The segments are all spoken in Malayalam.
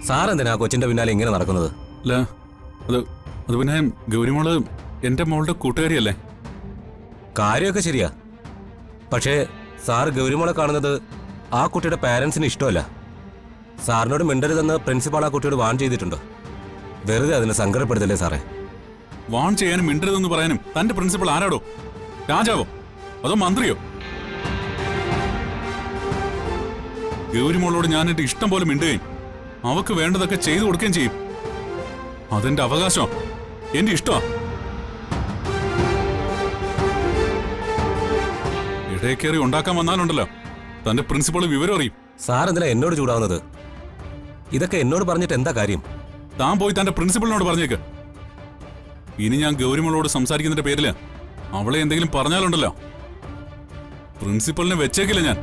സാറെന്തിനാ കൊച്ചിന്റെ പിന്നാലെ ഇങ്ങനെ നടക്കുന്നത്? അല്ല അത് പിന്നെ ഗൗരിമോള് എന്റെ മോളുടെ കൂട്ടുകാരിയല്ലേ? കാര്യമൊക്കെ ശരിയാ. പക്ഷേ സാർ ഗൗരിമോളെ കാണുന്നത് ആ കുട്ടിയുടെ പാരന്റ്സിന് ഇഷ്ടമല്ല. സാറിനോട് മിണ്ടരുതെന്ന് പ്രിൻസിപ്പാൾ ആ കുട്ടിയോട് വാൺ ചെയ്തിട്ടുണ്ടോ? വെറുതെ അതിനെ സങ്കടപ്പെടുത്തല്ലേ സാറേ? വാൺ ചെയ്യാനും മിണ്ടരുതെന്ന് പറയാനും തന്റെ പ്രിൻസിപ്പൾ ആരാടോ? രാജാവോ അതോ മന്ത്രിയോ? ഗൗരിമോളോട് ഞാൻ എന്റെ ഇഷ്ടം പോലെ മിണ്ടുകയും അവക്ക് വേണ്ടതൊക്കെ ചെയ്തു കൊടുക്കുകയും ചെയ്യും. അതെന്റെ അവകാശം, എന്റെ ഇഷ്ടമാ. ഇടയ്ക്കേറി ഉണ്ടാക്കാൻ വന്നാലുണ്ടല്ലോ തന്റെ പ്രിൻസിപ്പൾ വിവരം അറിയും. സാർ എന്തിനാ എന്നോട് ചൂടാവുന്നത്? ഇതൊക്കെ എന്നോട് പറഞ്ഞിട്ട് എന്താ കാര്യം? താൻ പോയി തന്റെ പ്രിൻസിപ്പളിനോട് പറഞ്ഞേക്ക്. ഇനി ഞാൻ ഗൗരിമോളോട് സംസാരിക്കുന്നതിന്റെ പേരില് അവളെ എന്തെങ്കിലും പറഞ്ഞാലുണ്ടല്ലോ പ്രിൻസിപ്പളിനെ വെച്ചേക്കില്ല ഞാൻ.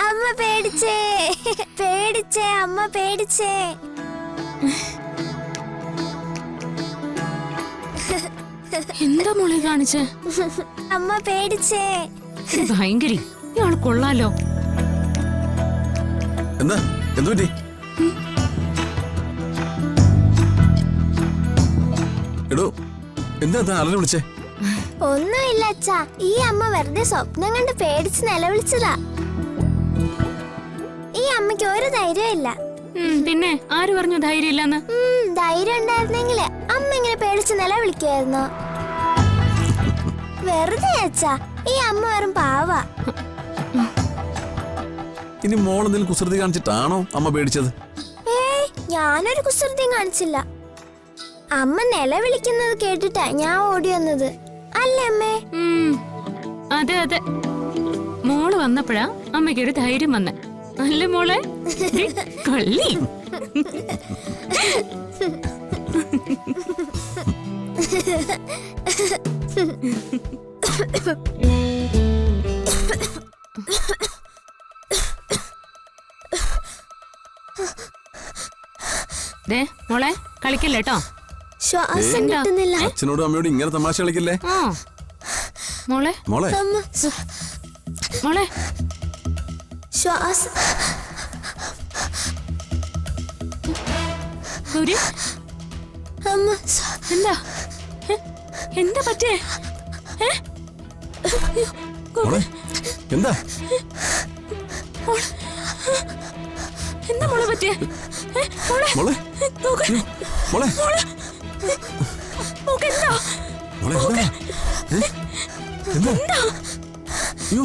അമ്മ പേടിച്ചേ, പേടിച്ചേ, അമ്മ പേടിച്ചേ. എന്താ മോളെ കാണിച്ചേ? അമ്മ പേടിച്ചേ. ഭയങ്കര ഇയാൾ കൊള്ളാലോ. എന്താ എന്തു പറ്റി? എടോ എന്താ ആളിനെ വിളിച്ചേ? ഒന്നുമില്ല അച്ഛാ, ഈ അമ്മ വെറുതെ സ്വപ്നം കണ്ട് പേടിച്ച് നിലവിളിച്ചതാ. ഈ അമ്മയ്ക്ക് ഒരു ധൈര്യമില്ല. പിന്നെ ആര് പറഞ്ഞു ധൈര്യം ഇല്ലെന്ന്? ധൈര്യം ഉണ്ടായിരുന്നെങ്കില് അമ്മ ഇങ്ങനെ പേടിച്ച് നിലവിളിക്കായിരുന്നു. വെറുതെ അച്ഛാ, ഈ അമ്മ വെറും പാവാ. ഇനി മോൾ എന്തെങ്കിലും കുസൃതി കാണിച്ചിട്ടാണോ അമ്മ പേടിച്ചത്? ഏയ്, ഞാനൊരു കുസൃതിയും കാണിച്ചില്ല. അമ്മ നിലവിളിക്കുന്നത് കേട്ടിട്ടാ ഞാൻ ഓടി വന്നത്. അല്ലേ അമ്മേ? അതെ അതെ, മോള് വന്നപ്പോഴാ അമ്മയ്ക്കൊരു ധൈര്യം വന്നേ. അല്ലേ മോളെ? കള്ളി. മോളെ കളിക്കല്ലേട്ടോ. ശ്വാസം കിട്ടുന്നില്ല. അച്ഛനോടും അമ്മയോടും ഇങ്ങനെ തമാശ കളിക്കില്ലേ? മോളെ മോളെ മോളെ ശ്വാസം. എന്താ എന്താ പറ്റേ? എന്താ എന്താ മോളെ പറ്റേ? മോളെ മോളെ മോളെ എന്താ മോളെ എന്താ? അയ്യോ